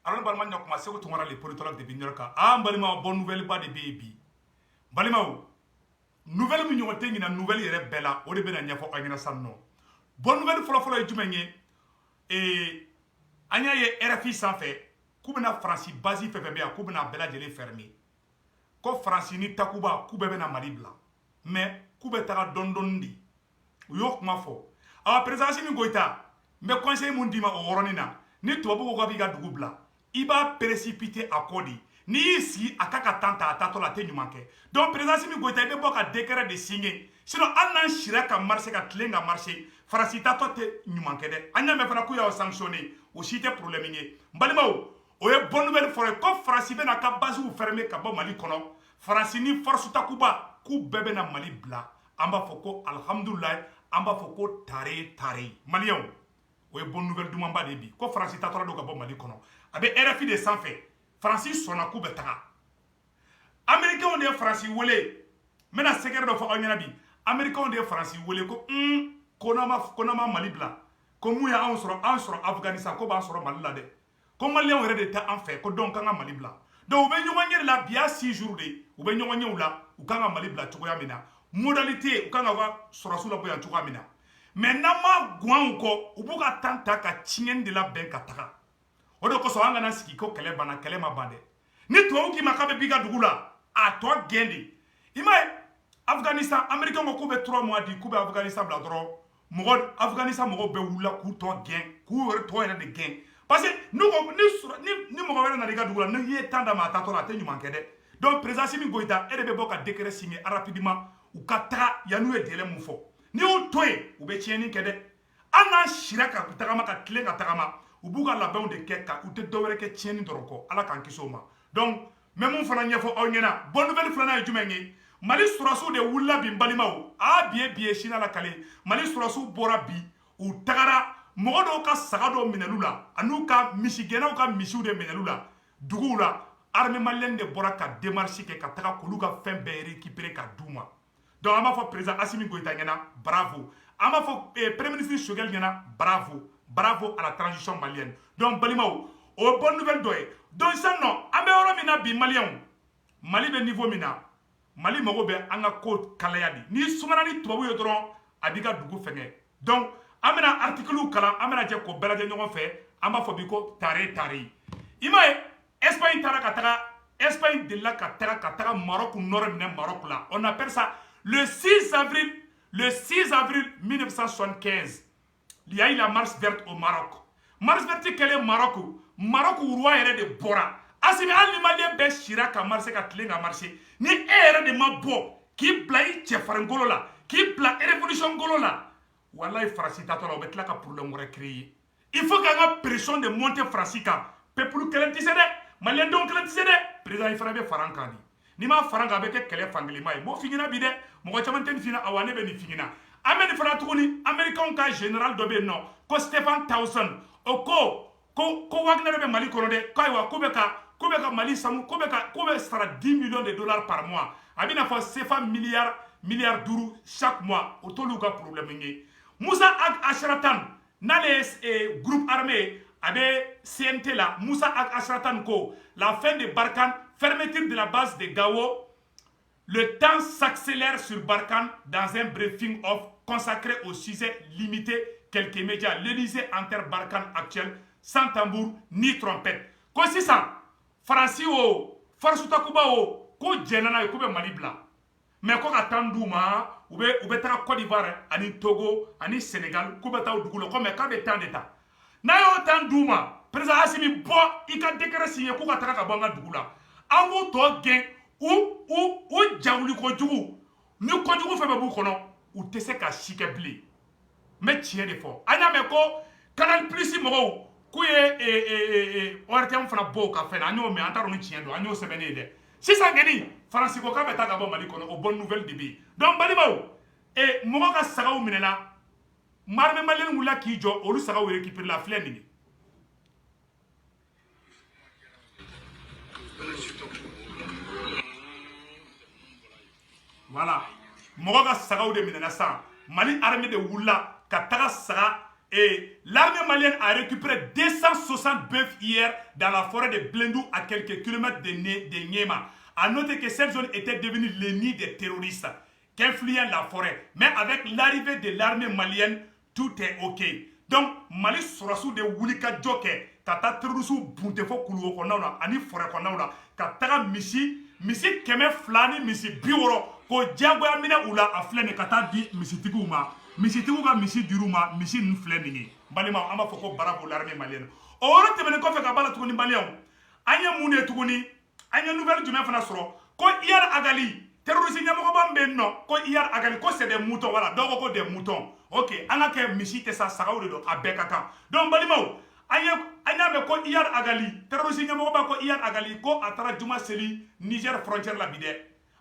alors balima nya kuma seko tumara les politologues de Bignolka ah balima bonne nouvelle ba de baby balima nouvelle mi ñote ngi na nouvelle yere bela o de bena nya fo agina sanno bonne nouvelle folo folo e jumenye et anya ye RFI sanfé kubena France basi fefebe ya kubena bela jele fermé ko France ni takuba kube bena malibla mais kube taga dondondi yo kuma fo a présidence mi goita mais conseil mun dima o woronina ni tubabu ko bi ga dugubla iba précipiter akodi ni ici akaka tanta atato la te nyumanke donc présidence mi goita be boka décret de signer sinon annan shiraka marché ka tlenga marché farasi tato te nyumanke de anya me fana ku ya sanctionner aussi te problème ngi mbalimaw o ye bonne nouvelle forêt ko farasi be na ka base ou fermer ka bo mali kono farasi ni force takuba ku bebe na mali bla amba foko alhamdulillah amba foko tare malien o ye bonne nouvelle dumamba de bi ko farasi tato do ka bo mali kono abe RFI de sanfé Francis sona ku betaga américain de France wele mena secret do fo anyana bi américain de France wele ko konama mali bla ko muya an soro Afghanistan ko ba soro mali la de ko malien were de ta en fait ko donc kan mali bla donc be nyoma la bia 6 jours de ou be nyoma nyula u kan mali bla to ya mina modalité u kan wa soro sula boya to mina mais nama gwan ko u buka tanta ka chingen de la ben kataka odo ko so anga na siki ko kele bana kele mabande ni to ki makabe biga dugula a to gendi imay Afghanistan américain ko be 3 mois di ku be Afghanistan bla dro mo Afghanistan mo be wula ku to gen ku wor to ene de gen parce que nous ni mo wala na biga dugula ni ye tanda ma ta to la te nyuma kede donc président mi goita e de be boka décret signé rapidement ou kata ya nu e dele mu fo ni o toye u be tieni kede ana shiraka kutaka maka tlenga takama ubuga labɛnw de kɛ ka u tɛ dɔwɛrɛ kɛ tiɲɛni dɔrɔn kɔ ala k'an kisi o ma donc mɛ mun fana ɲɛfɔ aw ɲɛna bonne nouvelle filanan ye jumɛn ye mali surasiw de wulila bi n balimaw a biye sini ala kale mali surasiw bɔra bi u tagara mɔgɔ dɔw ka saga dɔw minɛlu la an'u ka misigɛnnaw ka misiw de minɛlu la duguw la armée malienne de bɔra ka démarche kɛ ka taga k'olu ka fɛn bɛɛ récupérer ka d'u ma donc an b'a fɔ président Assimi Goïta ɲɛna bravo an b'a fɔ premier ministre Choguel ɲɛna bravo à la transition malienne donc balimao o bonne nouvelle doye donc ça non ambe oro mina bi malien mali be niveau mina mali mago be anga ko kalaya di ni sumana ni tubabu yo doron abiga dugu fenge donc amena article kala amena je ko belaje ñogon fe amba fo bi ko tare imaye Espagne tara kataka Espagne de la kataka Maroc nord mina Maroc là on appelle ça le 6 avril 1975 il y a eu la marche verte au Maroc. Marche verte quel est Maroc? Maroc roi est de Bora. Asimi ali malien be shira ka marche ka tlenga marche. Ni ere de mabo qui play chefarangolo la, qui play révolution golo la. Wallahi farasita to la betla ka problème recréer. Il faut qu'il y ait une pression de monter francica. Peuple kelen tisede, malien don kelen tisede, président il fera be farankani. Ni ma faranga be ke kele fangli mai. Mo fingina bide, mo chamanten fina awane be ni fingina. Amen fana tuguni américain ka général dobe no ko Stephen Townsend o ko Wagner be mali kono de kaywa ko be ka mali samu ko be sara 10 millions de dollars par mois abina fa CFA milliard duru chaque mois o tolu ka problème ngi Moussa Ag Ashratan na les groupe armé abe CNT là Moussa Ag Ashratan ko la fin de Barkhane fermeture de la base de Gao. Le temps s'accélère sur Barkhane dans un briefing off consacré au sujet limité quelques médias. L'Élysée enterre Barkhane actuel sans tambour ni trompette. Ko sisan Faransi o Farsu Takuba o ko jenana ko be Mali bla. Mais ko ka tanduma ou be ta Côte d'Ivoire ani Togo ani Sénégal ko be ta dugulo ko me ka be tan d'état. Na yo tanduma président Assimi bo i ka décret signé ko ka ta ka banga dugula. An ko to gen ou jawuli ko jugu ni ko jugu fe be bu kono ou te se ka shike bli mais tien de fo anya me ko Canal Plus mo ko ye ortem fana bo ka fe na anyo me antaro ni tien do anyo se bene de sisan geni France ko ka beta ga bo mali kono o bonne nouvelle de bi donc bali bawo mo ka sagaw minena marme malen wula ki jo olu sagaw récupérer la flemme ni voilà moga sagaw de minena sa mali armée de wula ka taga saga Et l'armée malienne a récupéré 260 bœufs hier dans la forêt de Blendou à quelques kilomètres de Niema. A noter que cette zone était devenue le nid des terroristes qui influaient la forêt. Mais avec l'arrivée de l'armée malienne, tout est ok. Donc, Mali sera sous de Wulika Djoke, Kata terroristes Buntefo Kuluo Konauna, Ani Forêt Konauna, Katara Misi Keme Flani, Misi Bioro, Ko Diagoya Mina Oula, a Flene Kata di Misi Tikouma, Misi Tikouga, Misi Duruma, Misi Nflenini. Balima, Ama Foko Barabo, l'armée malienne. Or, tu me confie qu'à Bala Touni Malien, Anya Moune Touni. Anya nouvelle jumɛn fana sɔrɔ ko Iyad Agali terroriste ɲɛmɔgɔba bɛ nɔ ko Iyad Agali ko c'est des moutons voilà dɔw ko des moutons ok an ka kɛ misi tɛ sa sagaw de don a bɛɛ ka kan donc balimaw an y'a mɛn ko Iyad Agali terroriste ɲɛmɔgɔba ko Iyad Agali ko a taara juma seli Niger frontière la bi dɛ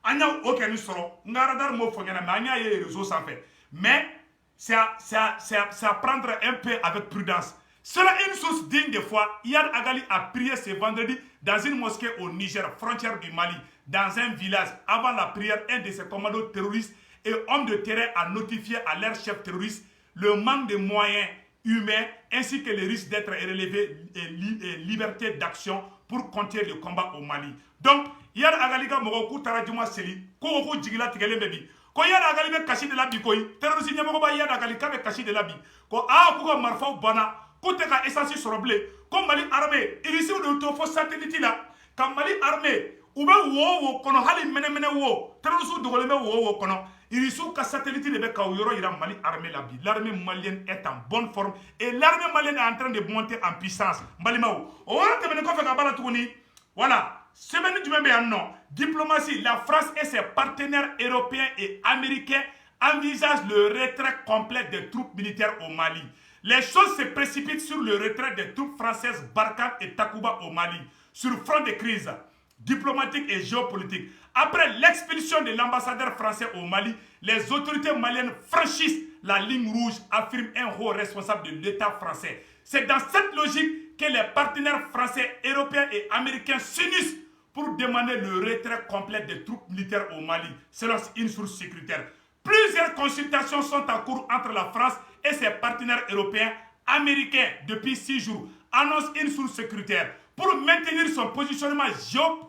an y'a o kɛ ni sɔrɔ n ka radar m'o fɔ ɲɛna mais an y'a ye réseau sanfɛ mais c'est à prendre un peu avec prudence. Selon une source digne de foi, Iyad Agali a prié ce vendredi dans une mosquée au Niger, frontière du Mali, dans un village. Avant la prière, un de ses commandos terroristes et hommes de terrain a notifié à leur chef terroriste le manque de moyens humains ainsi que le risque d'être relevé et liberté d'action pour continuer le combat au Mali. Donc, Iyad Agali ka mogo ku tara juma seli ko ko jigila tigelen bebi. Ko Iyad Agali be kasi de la bi koy. Terroriste nyamo ba Iyad Agali ka be kasi de la bi. Ko ku ko marfaw bana. Côté ka essence soroblé comme Mali armée ici on to fo satellite là comme Mali armée ou be wo kono hali mene wo terroristes dogole me wo kono ici ka satellite de be ka yoro ira Mali armée la bi l'armée malienne est en bonne forme et l'armée malienne est en train de monter en puissance Mali mawo o wala te ben ko fe ka bala tuguni voilà semaine du même non diplomatie la France et ses partenaires européens et américains envisagent le retrait complet des troupes militaires au Mali. Les choses se précipitent sur le retrait des troupes françaises Barkhane et Takuba au Mali, sur front de crise diplomatique et géopolitique. Après l'expulsion de l'ambassadeur français au Mali, les autorités maliennes franchissent la ligne rouge, affirme un haut responsable de l'État français. C'est dans cette logique que les partenaires français, européens et américains s'unissent pour demander le retrait complet des troupes militaires au Mali, selon une source sécuritaire. Plusieurs consultations sont en cours entre la France et ses partenaires européens, américains depuis 6 jours, annonce une source sécuritaire. Pour maintenir son positionnement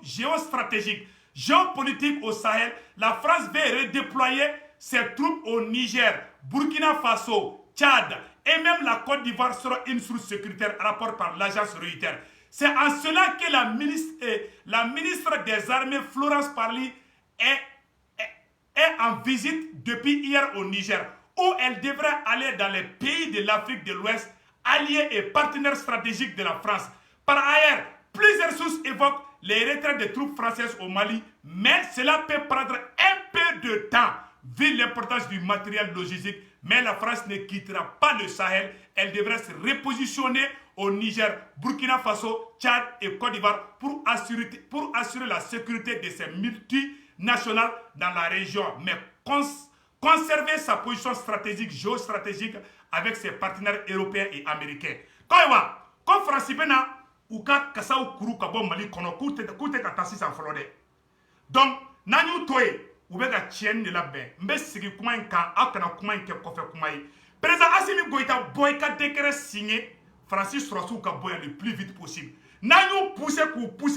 géostratégique, géopolitique au Sahel, la France veut redéployer ses troupes au Niger, Burkina Faso, Tchad et même la Côte d'Ivoire sera une source sécuritaire, rapport par l'agence Reuters. C'est en cela que la ministre des Armées, Florence Parly, est en visite depuis hier au Niger, où elle devrait aller dans les pays de l'Afrique de l'Ouest, alliés et partenaires stratégiques de la France. Par ailleurs, plusieurs sources évoquent les retraits des troupes françaises au Mali, mais cela peut prendre un peu de temps, vu l'importance du matériel logistique. Mais la France ne quittera pas le Sahel, elle devrait se repositionner au Niger, Burkina Faso, Tchad et Côte d'Ivoire pour assurer la sécurité de ces multinationales dans la région, mais conserver sa position stratégique, géostratégique avec ses partenaires européens et américains. Comme France Bena, ou kasa ou kuru kabo Mali kono koute katasi sa flode. Donc, nanyu toye, ou bega chien de la bain, mbe sigi kuma inka, akana kuma inke kofe kuma yi. Président Assimi Goïta boyka décret signé, Francis Rossou ka boya le plus vite possible. Nanyu pousse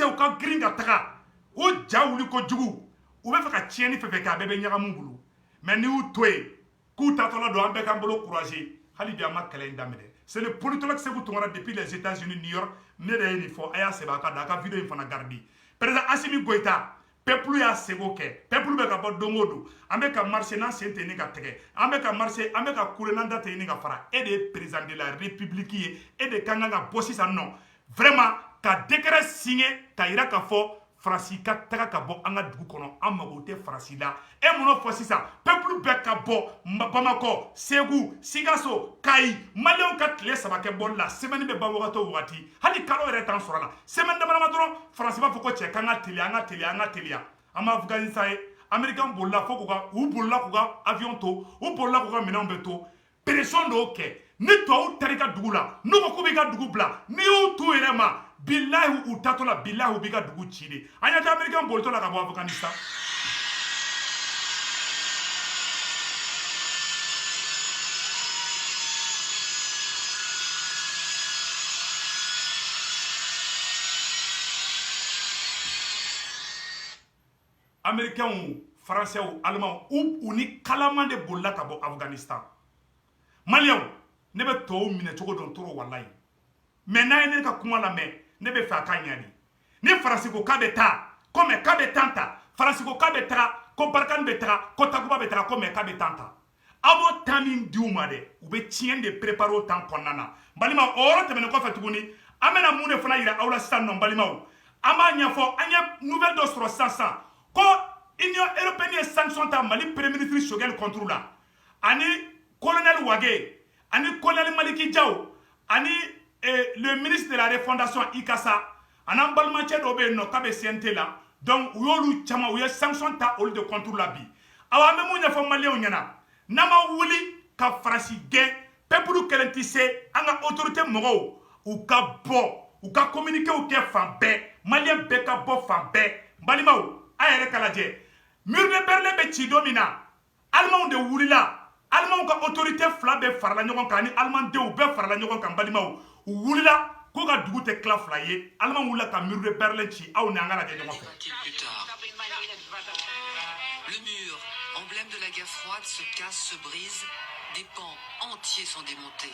ou ka gringa taka, ou jaouli ko djougou, ou be feka chien ni fefe ka bebe nyaka mungulu. Mais nous toye, kouta tola do ambe kambolo courageux, hali biama kele indamede. C'est le politologue Sékou Touré depuis les États-Unis, New York, il faut aya sebaka daka vidéo il faut na garder. Président Assimi Goïta, peuple ya seboke, peuple be ka bo dongodo, ambe ka marcher na sente ni ka tege, ambe ka marcher, ambe ka koulena date ni ka fara, et des présidents de la République et de kanganga bossi sa non. Vraiment, ka décret signé, ka ira ka fo Franci ka taga ka bo anga dugu kono amago te Franci la e mono fo sisa peuple be ka bo Bamako Ségou Sigasso Kayi Malion ka tile saba ke bon la semaine be ba wagato wati hali kalo re tan sora la semaine de manama dron Franci ba foko che kanga telia ama Afghanistan American bolla foko ga u bolla ko ga avion to u bolla ko ga minon beto pression do ke ni to tarika dugu la no ko be ga dugu bla ni u to erema billahi ou tatola billahi biga dugu chide anyata American bolto la kabo Afghanistan américains ou français ou allemands ou ni kalaman de bolla ka bo Afghanistan Maliens ne be to mine cogo don toro wallahi mais na ne ka kuma la mais ne be fa ka nyadi ni France ko ka be ta comme ka be tanta France ko ka be tra ko Barkan be tra ko Takuba be tra comme ka be tanta abo tamin diuma de ou be tien de préparer au temps konnana balima oro temene ko fa tuguni amena mune fana yira awla stan non balima o ama nyafo anya nouvelle d'ostro 500 ko Union européenne sanction ta Mali premier ministre Choguel contre là ani colonel Wage ani colonel Maliki Diaw ani le ministre de la refondation Ikassa anan balmanche do be no kabe CNT là donc yolu chama uye sanction ta ol de contre la bi awa me munya fo malien nyana nama wuli ka farasi ge peuple kelentise anga autorité mogo ou ka bo ou ka communiquer ou ke fambe malien be ka bo fambe balimaw ayere kalaje mur de Berlin be ci domina allemand de wulila allemand ka autorité fla be farla nyogon kan ni allemand de ou be farla nyogon kan balimaw wulila ko ga dugu te kla fla ye allemand wulila ka mur de Berlin ci aw na ngala de nyogon fa le mur emblème de la guerre froide se casse, se brise, des pans entiers sont démontés.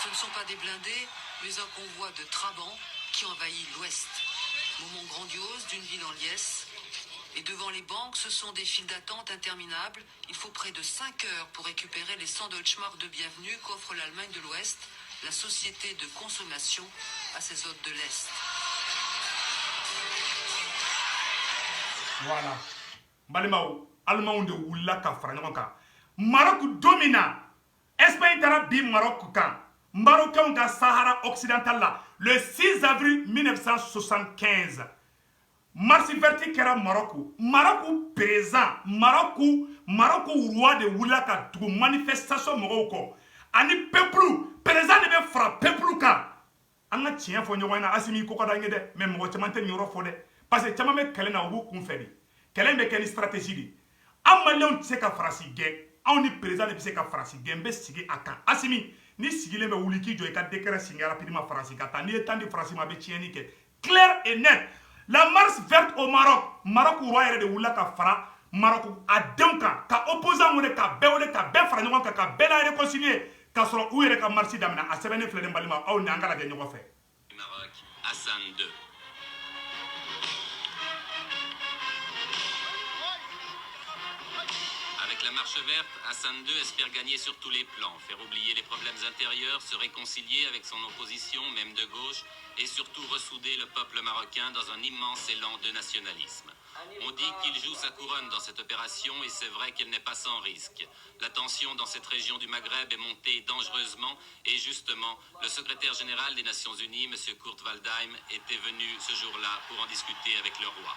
Ce ne sont pas des blindés, mais un convoi de trabants qui envahit l'ouest. Moment grandiose d'une ville en liesse. Et devant les banques, ce sont des files d'attente interminables. Il faut près de 5 heures pour récupérer les 100 Deutschmark de bienvenue qu'offre l'Allemagne de l'Ouest, la société de consommation à ses hôtes de l'Est. Voilà. Balimao, Allemand de Wula ka Franyoka. Maroc domina. Espagne tara bi Maroc kan. Marocain ka Sahara occidental là. Le 6 avril 1975. Marche verte kera Maroc. Maroc présent. Maroc roi de Wula ka du manifestation Morocco. Ani peuple présent de be fra peuple kan. Anga tien fo nyona asimi ko da ngede mais mo chamante nyoro fo de parce que chamame kelena obu kun fedi. Kelen be ken stratégie di. Amalon tse ka farasi ge. On ni président de se ka farasi ge mbe sigi aka. Asimi ni sigile be wuliki jo e ka décret signé rapidement farasi kata ni étant de farasi ma be tieni ke clair et net. La marche verte au Maroc. Maroc roi de wula ka fara Maroc a denka ka opposant wole ka be fara nyonga ka be la réconcilier ka soro ou yere ka marche damina a sebene flede balima aw ni angala de nyongo fe. Maroc Hassan II. La marche verte, Hassan II espère gagner sur tous les plans, faire oublier les problèmes intérieurs, se réconcilier avec son opposition, même de gauche, et surtout ressouder le peuple marocain dans un immense élan de nationalisme. On dit qu'il joue sa couronne dans cette opération et c'est vrai qu'elle n'est pas sans risque. La tension dans cette région du Maghreb est montée dangereusement et justement, le secrétaire général des Nations Unies, M. Kurt Waldheim, était venu ce jour-là pour en discuter avec le roi.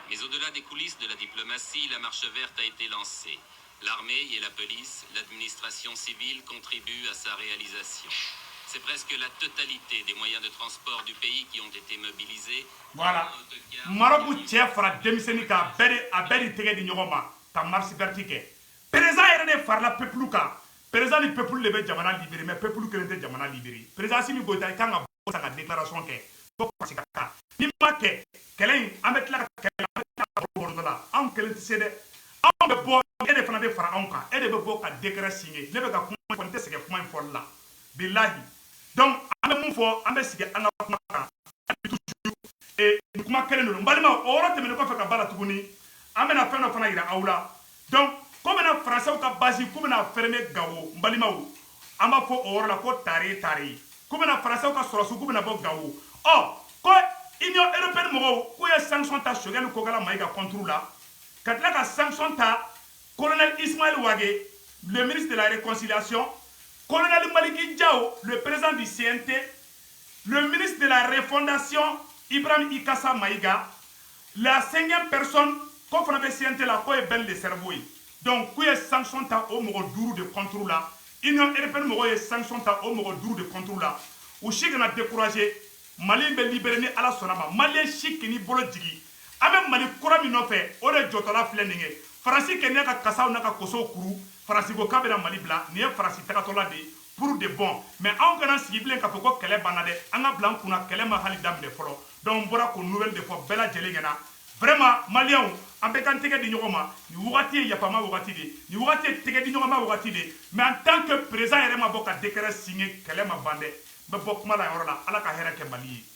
Mais au-delà des coulisses de la diplomatie, la marche verte a été lancée. L'armée et la police, l'administration civile contribuent à sa réalisation. C'est presque la totalité des moyens de transport du pays qui ont été mobilisés. Voilà. Maroc tient fera demiseni ka beri tege di nyogoma ta marche verte ke. Président ere far la peuple ka. Président du peuple le be jamana libéré mais peuple que le jamana libéré. Président Simi Goïta kan ga bo sa déclaration ke. Ko pasika. Ni ma ke kelen amet la an kelen ti se dɛ an bɛ bɔ e de fana bɛ fara anw kan e de bɛ bɔ ka décret signer ne bɛ ka kuma fɔ n tɛ sɛgɛn kuma in fɔli la bilahi donc an bɛ mun fɔ an bɛ sigi an ka kuma kan nin kuma kelen don n balima o yɔrɔ tɛmɛnen kɔfɛ ka ba la tuguni an bɛna fɛn dɔ fana yira aw la donc ko bɛna français ka base ko bɛna fermer Gao n balimaw an b'a fɔ o yɔrɔ la ko tare ko bɛna français ka sɔrɔsiw ko bɛna bɔ Gao ko Union européenne mɔgɔw k'u ye sanction ta Choguel Kokala Maïga contre la ka tila ka sanction ta colonel Ismaël Wage le ministre de la réconciliation colonel Maliki Diaw le président du CNT le ministre de la refondation Ibrahim Ikassa Maïga la 5e personne ko fana be CNT la ko ye Ben le cerveau donc k'u ye sanction ta o mɔgɔ 5 de contre la Union européenne mɔgɔw ye sanction ta o mɔgɔ 5 de contre la u si kana décourager Mali be libéré ni ala sonama Mali si kini bolo jigi abe Mali kura min nɔfɛ o de jɔtɔla filɛ nin ye faransi kɛ ne ka kasaw n'a ka kosow kuru faransi ko k'a bɛna mali bila nin ye faransi tagatɔla de pour de bon mais anw kana sigi bilen k'a fɔ ko kɛlɛ banna dɛ an ka bila an kunna kɛlɛ ma hali daminɛ fɔlɔ donc n bɔra ko nouvelle de fɔ bɛɛ lajɛlen ɲɛna vraiment maliyɛnw an bɛ k'an tɛgɛ di ɲɔgɔn ma nin wagati ye yafama wagati de nin wagati ye tɛgɛ di ɲɔgɔn ma wagati de mais en tant que président yɛrɛ ma bɔ ka décret signer kɛlɛ ma ban dɛ n bɛ bɔ kuma la yɔrɔ la ala ka hɛrɛ kɛ mali ye